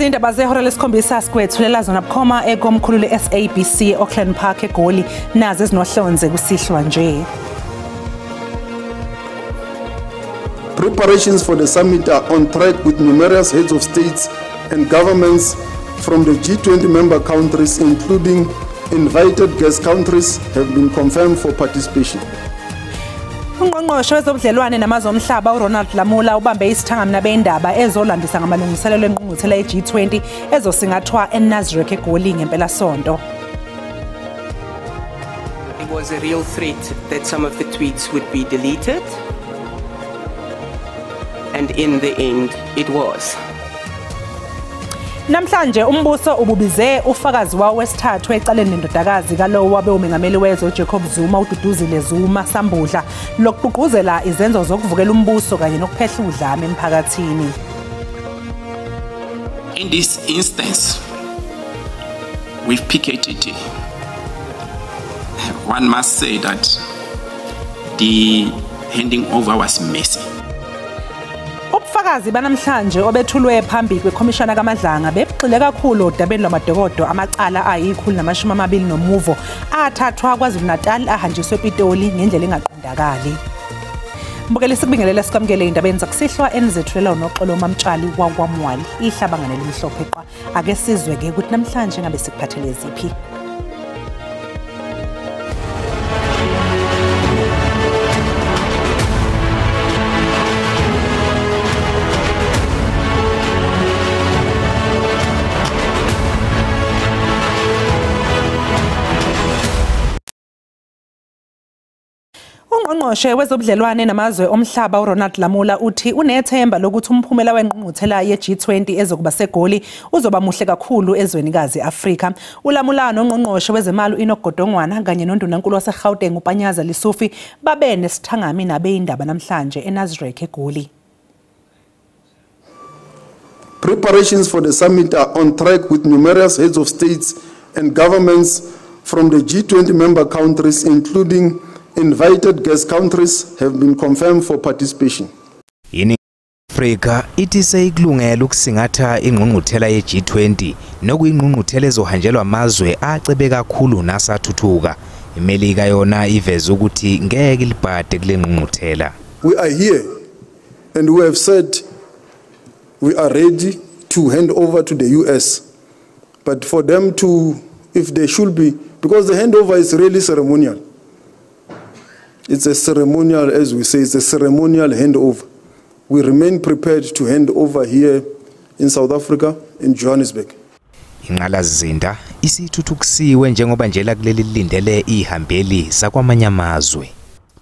Izindaba zehora lesikhombisa sigwethulela zona bukhoma ekomkhulu le-SABC Auckland Park eGoli nazo ezinohlonze kusihlwa nje. Preparations for the summit are on track with numerous heads of states and governments from the G20 member countries, including invited guest countries, have been confirmed for participation. Ungqongqoshe wezobudlelwane namazwe omhlaba uRonald Lamula ubambe isithangamina beindaba ezolandisa ngamalungiselelo enqungquthela ye-G20 ezosingathwa eNazareth eGoli ngempela sonto. It was a real threat that some of the tweets would be deleted, and in the end it was. Namhlanje umbuso ububize ufakazi wawo wesithathu ecaleni nendodakazi kalowo wabe umengameli wezwe Jacob Zuma uDuduzile Zuma Sambudla lokugqugquzela izenzo zokuvukela umbuso kanye nokuphehla udlame emphakathini. In this instance with PKTT, one must say that the handing over was messy. Ubufakazi banamhlanje obethulwe phambi kwekhomishana kaMadlanga bebugxile kakhulu odabeni lwamadokodo amacala ayi-120 nomuvo athathwa KwaZulu-Natal ahanjiswe ePitoli ngendlela engaqondakali. Mbukeli sikubingelela sikwamukele indabeni zakusihlwa enizethulela unoxolo mamtshali wakwamwali ihlabangane elimhlophe qwa. Ake sizwe-ke ukuthi namhlanje ngabe sikuphathele ziphi. Ungqongqoshe wezobudlelwane namazwe omhlaba uRonald Lamula uthi unethemba lokuthi umphumela wengqungquthela ye-G20 ezokuba seGoli uzoba muhle kakhulu ezwenikazi Afrika. uLamula nongqongqoshe wezemali uEnoch Godongwana kanye nondunankulu waseGauteng uPanyaza Lesufi babe nesithangami nabeindaba namhlanje eNazareth eGoli. Preparations for the summit are on track with numerous heads of states and governments from the G20 member countries, including invited guest countries, have been confirmed for participation. In Africa, it is a kulungela ukusingatha ingqungquthela ye-G20 nokuyingqungquthela ezohanjelwa amazwe acebe kakhulu nasathuthuka. iMelika yona iveza ukuthi ngeke libhade kule ngqungquthela. We are here and we have said we are ready to hand over to the US, but for them to, if they should be, because the handover is really ceremonial. It's a ceremonial, as we say, it's a ceremonial handover. We remain prepared to hand over here in South Africa, in Johannesburg. Ingqalazizinda isithuthukisiwe njengoba njela kuleli lindele ihambeli sakwamanye amazwe.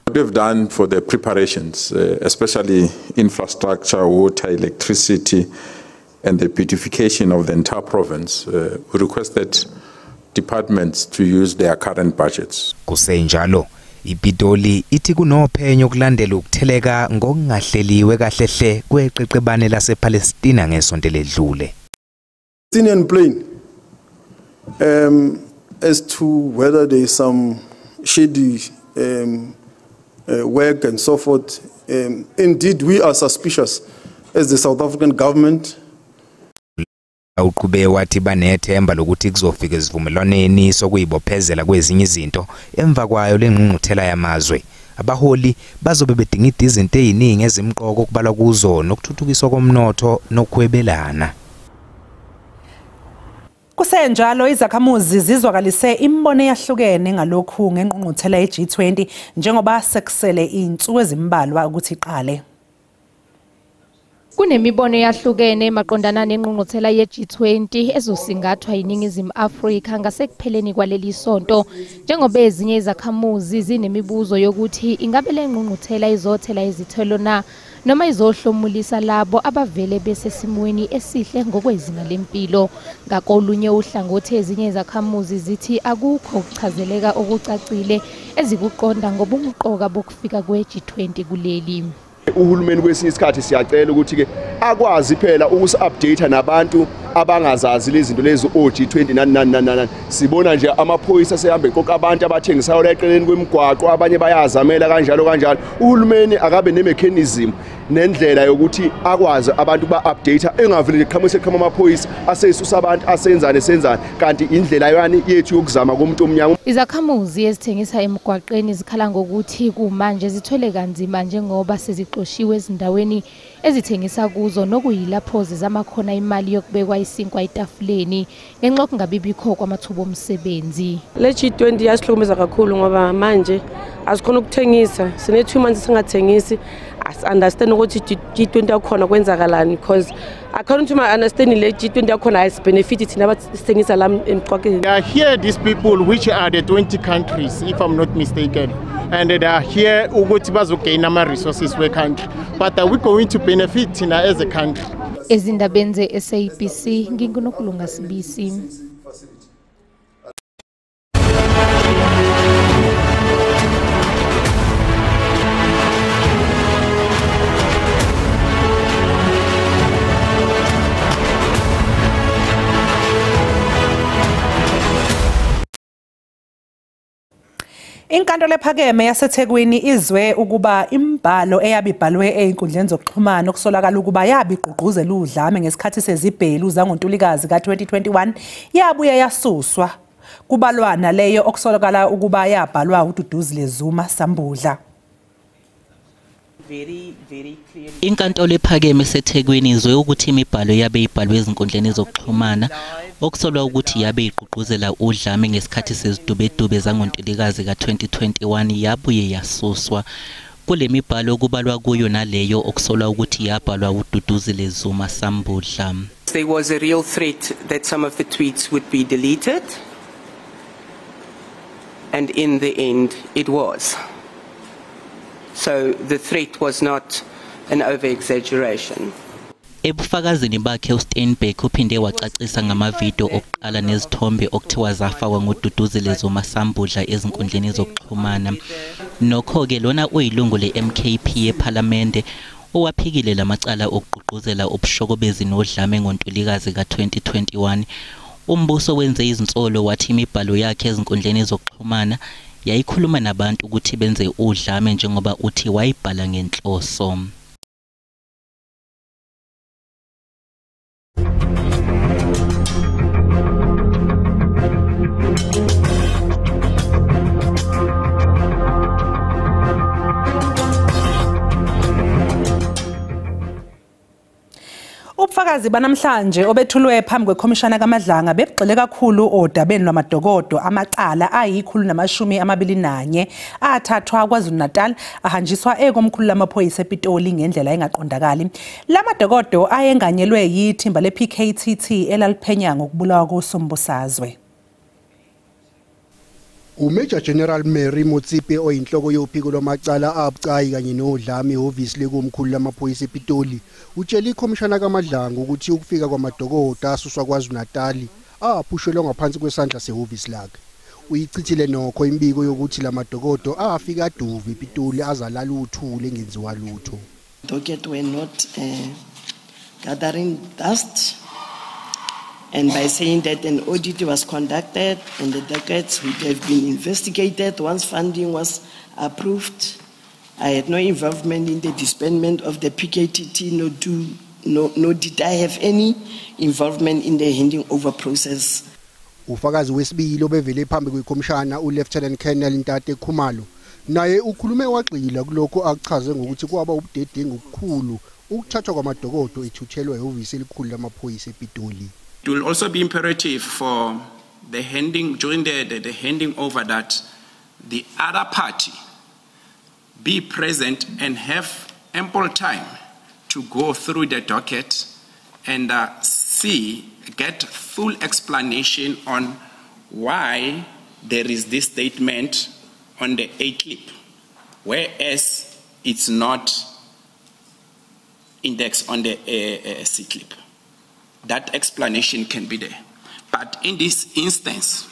What we've done for the preparations, especially infrastructure, water, electricity, and the beautification of the entire province, we requested departments to use their current budgets. Kusenjalo iPitoli ithi kunophenyo kulandela ukutheleka ngokungahleliwe kahlehle kweqeqebane lasePalestina ngesonto ledlule. Palestinian plain, as to whether there is some shady work and so forth, indeed we are suspicious as the South African government. Uqhube wathi banethemba lokuthi kuzofika isivumelwaneni sokuyibophezela kwezinye izinto emva kwayo lengqungquthela yamazwe. Abaholi bazobe bedingida izinto eziningi ezimqoko kubalwa kuzo nokuthuthukiswa komnotho nokuhwebelana. Kusenjalo izakhamuzi zizwakalise imbono yahlukene ngalokhu ngengqungquthela ye-G20 njengoba sekusele insuku ezimbalwa ukuthi iqale. Kunemibono yahlukene maqondana nengqungquthela ye-G20 ezosingathwa yiningizimu Afrika ngasekupheleni kwaleli sonto, njengoba ezinye izakhamuzi zinemibuzo yokuthi ingabe le ngqungquthela izothela izithelo na noma izohlomulisa labo abavele besesimweni esihle ngokwezinga lempilo. Ngakolunye uhlangothi ezinye izakhamuzi zithi akukho ukuchazeleka okucacile ezikuqonda ngobumqoka bokufika kwe-G20 kuleli. Uhulumeni kwesinye isikhathi siyacela ukuthi ke akwazi phela ukusi-update nabantu abangazazi lezi zinto lezi o-G20 nani. Sibona nje amaphoyisa sehambe qoqa abantu abathengisayo eqeleni kwemigwaqo, abanye bayazamela kanjalo. Uhulumeni akabe nemechanism nendlela yokuthi akwazi abantu ba-update engavele qhamuke amaphoyisa aseyisusa abantu asenzane kanti indlela yani yethu yokuzama komuntu omnyama. Izakhamuzi ezithengisa emgwaqeni zikhala ngokuthi kumanje zithwele kanzima njengoba sezixoshiwe ezindaweni ezithengisa kuzo nokuyilapho zizama khona imali yokubekwa isinkwa etafuleni ngenxa yokungabibikho kwamathuba omsebenzi. Le G20 yasihlukumeza kakhulu ngoba manje asikhona ukuthengisa sine 2 months singathengisi. As understand ukuthi G20 yakhona kwenzakalani because according to my understanding le G20 yakhona has benefited thina abathengisa la emgwaqeni. They are here these people which are the 20 countries if I'm not mistaken, and they are here ukuthi bazogain ama resources we country, but are we going to benefit as a country? Ezindabeni ze-SABC nginguNokulunga Sibisi. Inkantolo ephakeme yaseThekwini izwe ukuba imbhalo eyabibhalwe einkundleni zokuxhumana okusolakala ukuba yabigqugquzela udlame ngesikhathi sezibhelu zangoNtulikazi ka-2021 yabuye yasuswa kubalwana leyo okusolakala ukuba yabhalwa uDuduzile Zuma Sambudla. Inkantolo ephakeme eseThekwini izwe ukuthi imibhalo yabe ibhalwe ezinkundleni zokuxhumana okusolwa ukuthi yabe igqugquzela udlame ngesikhathi sezidubedube zangoNtulikazi ka-2021 yabuye yasuswa. Kule mibhalo kubalwa kuyo naleyo okusolwa ukuthi yabhalwa uDuduzile Zuma Sambudla. There was a real threat that some of the tweets would be deleted, and in the end it was. So the threat was not an over-exaggeration. Ebufakazini bakhe uSteinberg uphinde wacacisa ngamavidiyo okuqala nezithombe okuthiwa zafakwa nguDuduzile Zuma Sambudla ezinkundleni zokuxhumana. Nokho-ke lona uyilungu le-MKP yePhalamende owaphikile lamacala okugqugquzela ubushokobezi nodlame ngoNtulikazi ka-2021. Umbuso wenze izinsolo wathi imibhalo yakhe ezinkundleni zokuxhumana yayikhuluma nabantu ukuthi benze udlame njengoba uthi wayibhala ngenhloso. Ubufakazi banamhlanje obethulwe phambi kwekhomishana kaMadlanga bebugxile kakhulu odabeni lwamadokodo amacala ayi121 athathwa KwaZulu-Natal ahanjiswa ekomkhulu lamaphoyisa ePitoli ngendlela engaqondakali. Lamadokodo ayenganyelwe yithimba lePKTT elaliphenya ngokubulawa koSombusazwe. Major General Mary Motsipe oyinhloko yophiko lwamacala abucayi kanye nodlame ehhovisi lekomkhulu lamaphoyisa ePitoli utshela ikhomishana kaMadlanga ukuthi ukufika kwamadokodo asuswa KwaZulu-Natal aphushelwa ngaphansi kwesandla sehhovisi lakhe. Uyichithile nokho imbiko yokuthi lamadokodo afika aduve ePitoli azalala uthule engenziwa lutho. Docket were not gathering dust. And by saying that an audit was conducted and the dockets would have been investigated once funding was approved. I had no involvement in the disbandment of the PKTT, nor did I have any involvement in the handing over process. Ufakazi wesibili obevele phambi kwekhomishana uLieutenant Colonel Ntate Khumalo naye ukhulume waxila kuloko akuchaze ngokuthi kwaba ubudedengu obukhulu ukuthathwa kwamadokodo ethuthelwa ehhovisi elikhulu lamaphoyisa ePitoli. It will also be imperative for the handing, during the handing over, that the other party be present and have ample time to go through the docket and get full explanation on why there is this statement on the A clip, whereas it's not indexed on the C clip. That explanation can be there. But in this instance,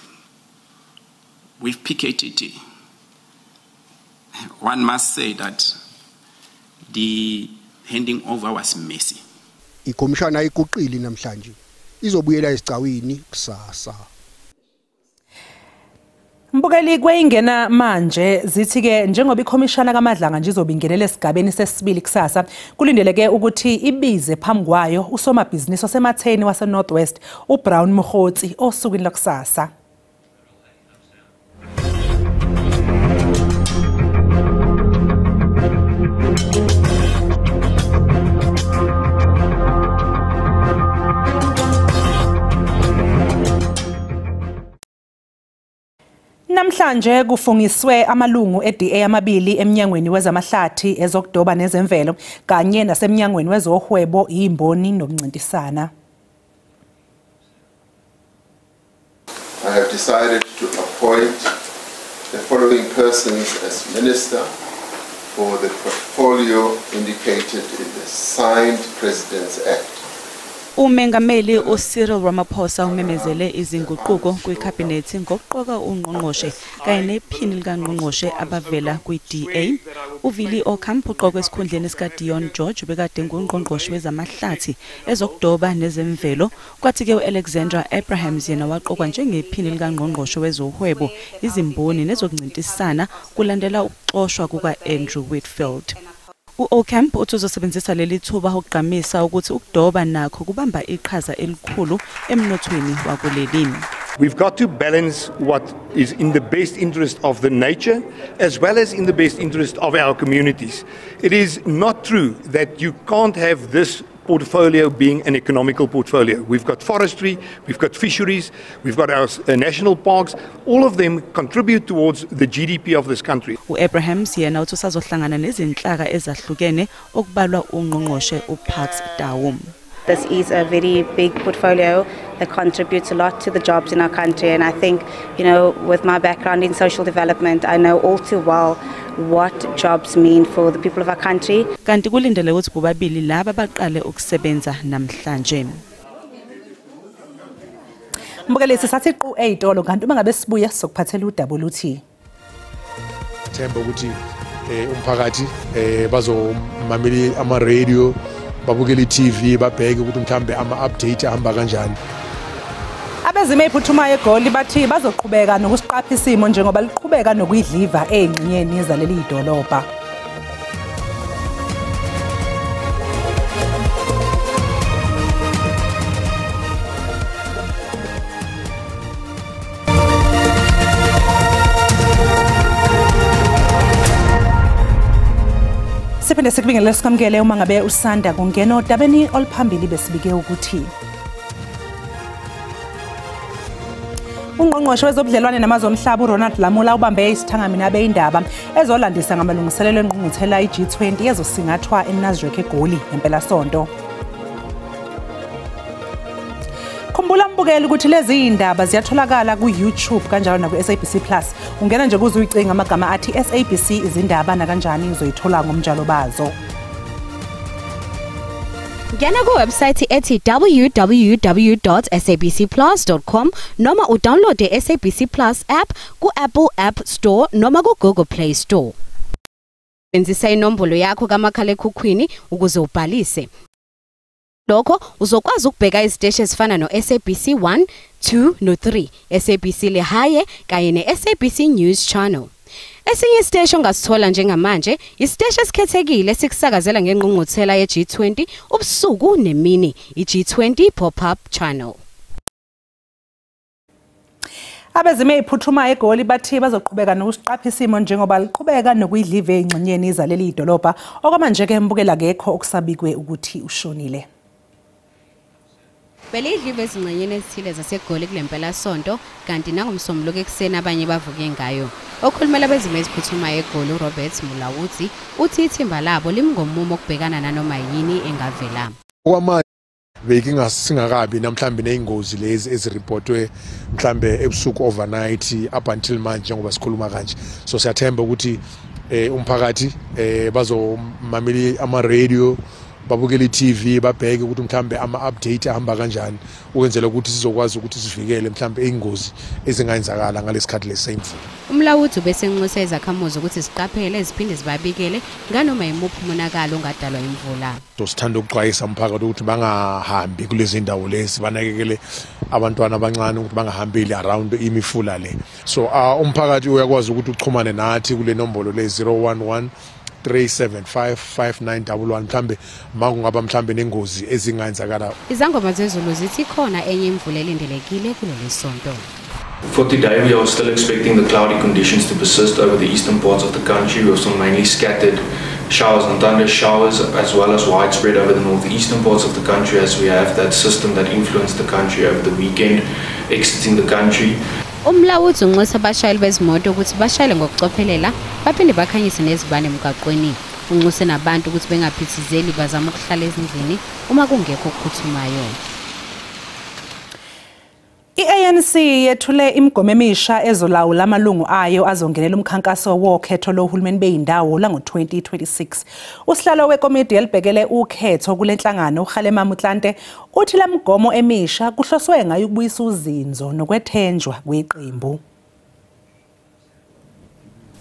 with PKTT, one must say that the handing over was messy. Ikhomishana iguqile namhlanje izobuyela esicawini kusasa. Mbukeli kweyingena manje zithi ke njengoba ikhomishana kaMadlanga nje izobe ingenele esigabeni sesibili kusasa kulindeleke ukuthi ibize phambi kwayo usomabhizinisi osematheni wase Northwest uBrown Mkhotsi osukwini lakusasa. Namhlanje kufungiswe amalungu eDA amabili eminyangweni wezamahlathi ezokudoba nezemvelo kanye naseminyangweni wezohwebo imboni nokuncintisana. I have decided to appoint the following persons as minister for the portfolio indicated in the signed President's Act. Umengameli uCyril Ramaphosa umemezele izinguquko kwikhabhinethi ngokuqoka ungqongqoshe kanye nephini likangqongqoshe abavela kwi-DA. uVili Ocampo uqokwe esikhundleni sikaDion George bekade ngungqongqoshe wezamahlathi ezokudoba nezemvelo, kwathi-ke uAlexandra Abrahams yena waqokwa njengephini likangqongqoshe wezohwebo, izimboni nezokuncintisana kulandela ukuxoshwa kuka-Andrew Whitfield. uOcampo uthi uzosebenzisa leli thuba ukugqamisa ukuthi ukudoba nakho kubamba iqhaza elikhulu emnothweni wakulelini. We've got to balance what is in the best interest of the nature as well as in the best interest of our communities. It is not true that you can't have this portfolio being an economical portfolio. We've got forestry, we've got fisheries, we've got our national parks. All of them contribute towards the GDP of this country. uAbrahams yena uthi usazohlangana nezinhlaka ezahlukene okubalwa ungqongqoshe uParks Daum. This is a very big portfolio that contributes a lot to the jobs in our country, and I think, you know, with my background in social development, I know all too well what jobs mean for the people of our country. Kanti kulindele ukuthi bobabili laba baqale ukusebenza namhlanje. Mbukeli sisathi qu eyitolo kanti uma ngabe sibuya sizokuphathela uWT. Themba ukuthi umphakathi bazomameli ama radio babukela iTV babheke ukuthi mhlambe ama update ahamba kanjani. Abezimo ephuthumayo eGoli bathi bazoqhubeka nokusiqapha isimo njengoba liqhubeka nokuyidliva engxenyeni yezaleli idolobha. Siphinde sikubingelele sikamkele uma ngabe usanda kungena odabeni oluphambili besibike ukuthi Ungqongqoshe wezobudlelwane namazwe omhlaba uRonald Lamula ubambe isithangamini abeyindaba ezolandisa ngamalungiselelo engqungquthela iG20 yezosingathwa eNazareth eGoli ngempelasonto. Khumbula mbukeli ukuthi lezi indaba ziyatholakala ku-YouTube kanjalo naku-SABC Plus. Ungena nje kuze uyicinga amagama athi SABC izindaba na kanjani uzoyithola ngomjalo bazo. Ngena ku-website ethi www.sabcplus.com noma udownload i-SABC Plus app ku-Apple App Store noma ku-Google Play Store. Sebenzisa inombolo yakho kamakhalekhukhwini ukuze ubhalise. Lokho uzokwazi ukubheka iziteshi ezifana no-SABC 1, 2 no-3, SABC Lehaye kanye ne-SABC News Channel. Esinye isiteshi ongasithola njengamanje isiteshi esikhethekile sikusakazela ngengqungquthela ye-G20 ubusuku nemini, i-G20 Pop-up Channel. Abezimo ephuthumayo eGoli bathi bazoqhubeka nokusiqapha isimo njengoba liqhubeka nokuyidliva engxenyeni izaleli idolobha okwamanje ke mbukela ngekho okusabikwe ukuthi ushonile. Belidliva ezingxenyeni ezithile zaseGoli kulempela sonto kanti nangomsombuluko ekuseni abanye bavuke ngayo. Okhulumela abezimo eziphuthumayo eGoli uRobert Mulawuzi uthi ithimba labo limngomumo ukubhekana nanoma yini engavela. Kwamanje bekinga singakabi namhlambe nezingozi lezi ezirepotwe mhlambe ebusuku overnight up until manje ngoba sikhuluma kanje. So siyathemba ukuthi umphakathi bazomameli ama radio babukela iTV babheke ukuthi mhlambe ama update ahamba kanjani ukwenzela ukuthi sizokwazi ukuthi sivikele mhlambe izingozi ezingayenzakala ngalesikhathi lesemvula. Umlawuthi bese nxusa izakhamuzi ukuthi siqaphele eziphinde zibabikele nganoma imuphi umonakalo ongadalwa imvula. Sithanda ukuxwayisa umphakathi ukuthi bangahambi kulezi ndawo lezi banakekele abantwana abancane ukuthi bangahambeli around imifula le. So umphakathi uyakwazi ukuthi uxhumane nathi kule nombolo le 011 375 5911 mhlambe makungaba mhlambe nengozi ezingayenzakala. Izangoma zezulu zithi khona enye imvula elindelekile kuleli sonto. For today, we are still expecting the cloudy conditions to persist over the eastern parts of the country with some mainly scattered showers and thunder showers, as well as widespread over the northeastern parts of the country, as we have that system that influenced the country over the weekend, exiting the country. Umlawuli unxusa abashayeli bezimoto ukuthi bashayele ngokucophelela baphinde bakhanyise nezibane emgaqweni. Unxuse nabantu ukuthi bengaphithizeli bazama ukuhlala ezindlini uma kungekho okuphuthumayo. I-ANC yethule imigomo emisha ezolawula amalungu ayo azongenela umkhankaso wokhetho lohulumeni beyindawo lango-2026. Usihlalo wekomidi elibhekele ukhetho kule nhlangano uKgalema Motlanthe uthi la migomo emisha kuhloswe ngayo ukubuyisa uzinzo nokwethenjwa kweqembu.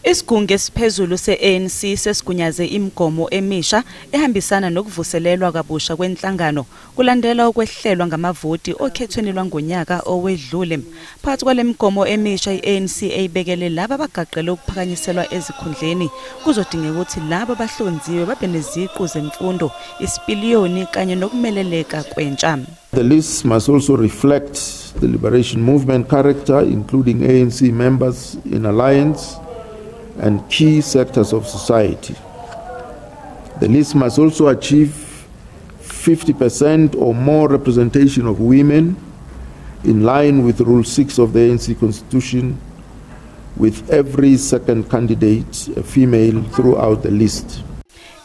Isigungu esiphezulu se-ANC sesigunyaze imigomo emisha ehambisana nokuvuselelwa kabusha kwenhlangano kulandela ukwehlelwa ngamavoti okhethweni lwangonyaka owedlule. Phakathi kwale migomo emisha i-ANC eyibekele laba abagaqele ukuphakanyiselwa ezikhundleni kuzodingeka ukuthi laba abahlonziwe babe neziqu zemfundo, isipiliyoni kanye nokumeleleka kwentsha. The list must also reflect the liberation movement character, including ANC members in alliance and key sectors of society. The list must also achieve 50% or more representation of women in line with Rule 6 of the ANC Constitution, with every second candidate a female throughout the list.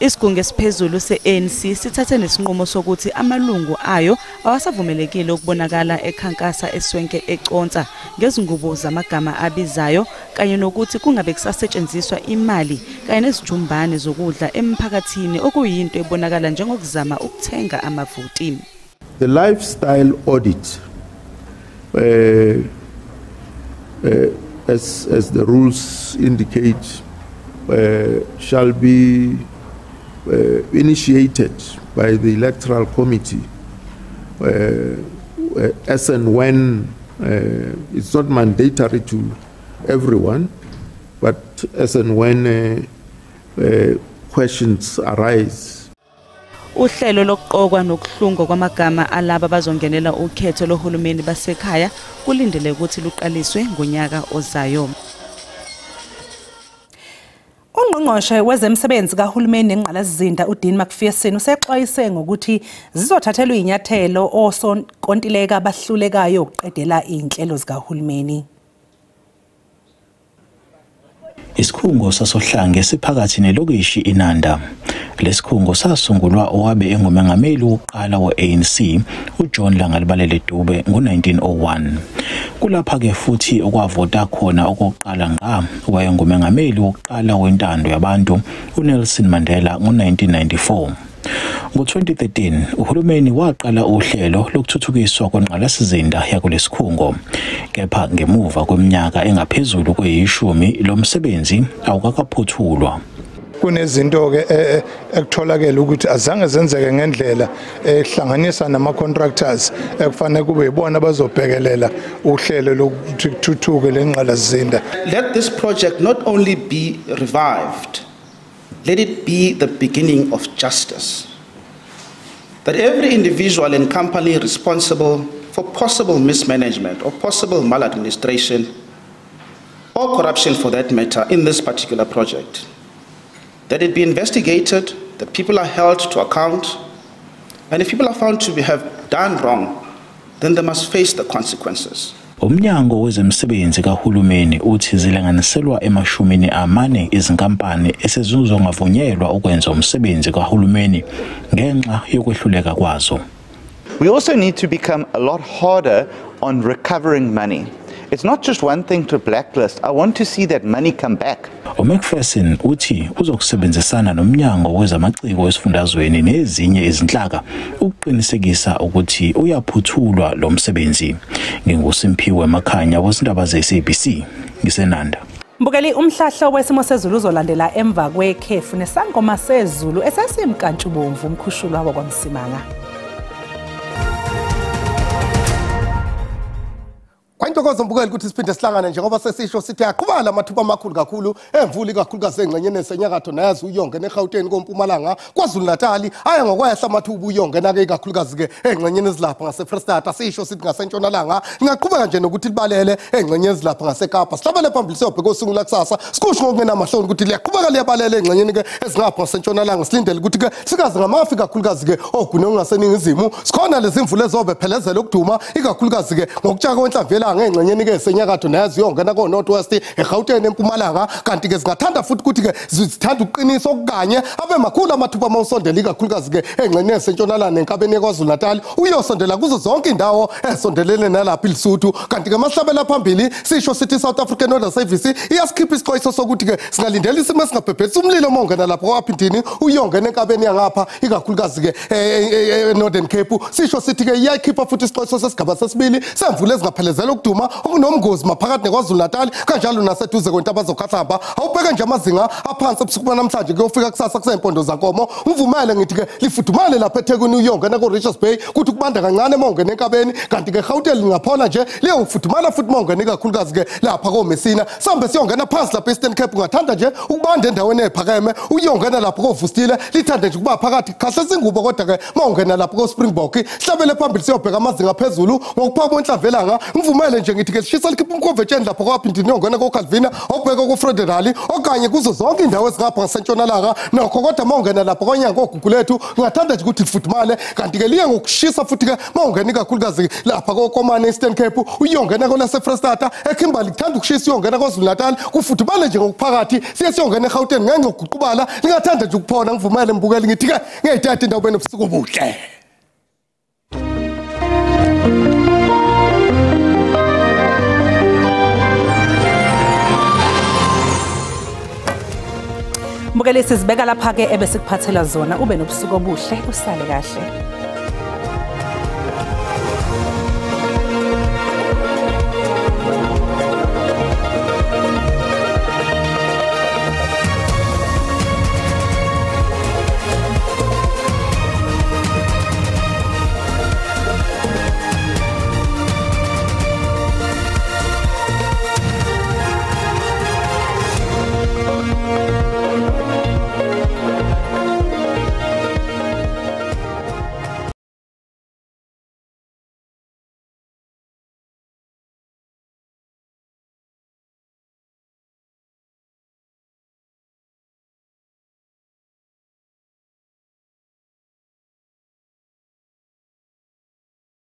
Isigungu esiphezulu se-ANC sithathe nesinqumo sokuthi amalungu ayo awasavumelekile ukubonakala ekhankasa eswenke econsa ngezingubo zamagama abizayo kanye nokuthi kungabe kusasetshenziswa imali kanye nezijumbane zokudla emphakathini okuyinto ebonakala njengokuzama ukuthenga amavoti. The lifestyle audit as the rules indicate shall be initiated by the Electoral Committee as and when it's not mandatory to everyone, but as and when questions arise. Uhlelo lokuqokwa nokuhlungwa kwamagama alaba bazongenela ukhetho lohulumeni basekhaya kulindele ukuthi luqaliswe ngonyaka ozayo. Ungqongqoshe wezemsebenzi kahulumeni nenqalasizinda uDean McPherson usexwayise ngokuthi zizothathelwa inyathelo osonkontileka abahlulekayo ukuqedela inhlelo zikahulumeni. Isikhungo sasohlange siphakathi nelokishi iNanda. Lesikhungo sasungulwa owabe engumengameli wokuqala we-ANC uJohn Langalibalele Dube ngo-1901. Kulapha ke futhi okwavota khona okokuqala nga wayengumengameli wokuqala wentando yabantu uNelson Mandela ngo-1994. Ngo-2013 uhulumeni waqala uhlelo lokuthuthukiswa kwenqalasizinda yakulesikhungo. Kepha ngemuva kweminyaka engaphezulu kwe-10 lo msebenzi awukakaphuthulwa. Kunezinto ke ekutholakala ukuthi azange zenzeke ngendlela ehlanganisa nama contractors ekufanele kube ibona bazobhekelela uhlelo lokuthuthuka lenqalasizinda. Let this project not only be revived, let it be the beginning of justice. That every individual and company responsible for possible mismanagement or possible maladministration or corruption for that matter in this particular project, that it be investigated, that people are held to account, and if people are found to have done wrong, then they must face the consequences. Umnyango wezemsebenzi kahulumeni uthi zilenganiselwa ema-40 izinkampani esezizongavunyelwa ukwenza umsebenzi kahulumeni ngenxa yokwehluleka kwazo. We also need to become a lot harder on recovering money. It's not just one thing to blacklist. I want to see that money come back. McPherson uthi uzokusebenzisana nomnyango wezamaciko wesifundazweni nezinye izinhlaka ukuqinisekisa ukuthi uyaphuthulwa lo msebenzi. NginguSimphiwe Emakhanya wezindaba ze-SABC ngiseNanda. Mbukeli umhlahlo wesimo sezulu uzolandela emva kwekhefu nesangoma sezulu esesimkantshubomvu umkhushulwa kwaMsimanga. Ayintokozo mbukeli ukuthi siphinde sihlangane njengoba sesisho sithi aqhubala lamathuba amakhulu kakhulu emvuli kakhulukazi engxenyeni esenyakatho nayazi uyonge neGauteng kompumalanga KwaZulu-Natal aya ngokwehla amathuba uyonge nake kakhulukazi ke engxenyeni ezilapha ngaseFreystata sisho sithi ngasentshonalanga ngaqhubeka nje nokuthi libalele engxenyeni ezilapha ngaseKapa sihlabele phambili siyobheka usungula kusasa sikusho ngokungenamahloni ukuthi liyaqhubeka liyabalela engxenyeni ke ezingapha ngasentshonalanga silindele ukuthi ke sikazi ngamafi kakhulukazi ke ogune ongaseningizimu sikhona lezi mvula ezobe phelezela ukuduma ikakhulukazi ke ngokutshaka kwenhlamvu ngengxenyeni ke senyakatho nayazi yongena ko Northwest eGauteng empumalanga kanti ke singathanda futhi ukuthi ke zithanda uqiniso okanye abe makhulu amathuba mawusondela ikakhulukazi ke engxenyeni esentshonalanga nenkabeni kwaZulu-Natal uyosondela kuzo zonke indawo esondelene nalapha iLesotho kanti ke masihlabela phambili sisho sithi South African Weather Service iyasikhipha isixwayiso sokuthi ke singalindela isimo esingabhebhethisa umlilo mongena lapho kwaphindini uyongena enkabeni yangapha ikakhulukazi ke Northern Cape sisho sithi ke iyayikhipha futhi isixwayiso sesigaba sesibili semvula ezingaphelezela ukuduma okunomgozi maphakathi neKwaZulu-Natal kanjalo naseduze kwentaba zokhahlamba awubheke nje amazinga aphansi ebusuku namhlanje kuyofika kusasa kusempondo zakomo uvumele ngithi ke lifudumale lapha eThekwini uyongena koRichards Bay kuthi kubanda kancane mongena enkabeni kanti ke Gauteng lingaphona nje liyofudumala futhi mongena ikakhulukazi ke lapha koMessina sambe siyongena phansi lapha eEastern Cape ngathanda nje ukubanda endaweni ephakeme uyongena lapha koVustile lithanda nje kuba phakathi kahle singubo kodwa ke mongena lapha koSpringbok sihlabele phambili siyobheka amazinga phezulu ngokuphaka kwenhlavelanga ngivumele nje ngithi ke sishisa likhipha umkhovetsheni lapho kwaphindini yongena koCalvina obheka koFederal okanye kuzo zonke indawo ezingapha ngasentshonalanga nokho kodwa mongena lapho kwanyanga ogugulethu ngathanda nje ukuthi lifudumale kanti ke liye ngokushisa futhi ke mongena ikakhulukazi lapha koKomane Eastern Cape uyongena konaseFreystata eKimberley kuthanda ukushisa uyongena kwaZulu-Natal kufudumale nje ngokuphakathi siye siyongena eGauteng ngenxa yokuguqubala lingathanda nje ukuphona ngivumele mbukeli ngithi ke ngeyithatha indawo benobusuku obuhle. Mbukeli sizibeka lapha ke ebesikuphathela zona ube nobusuku obuhle usale kahle.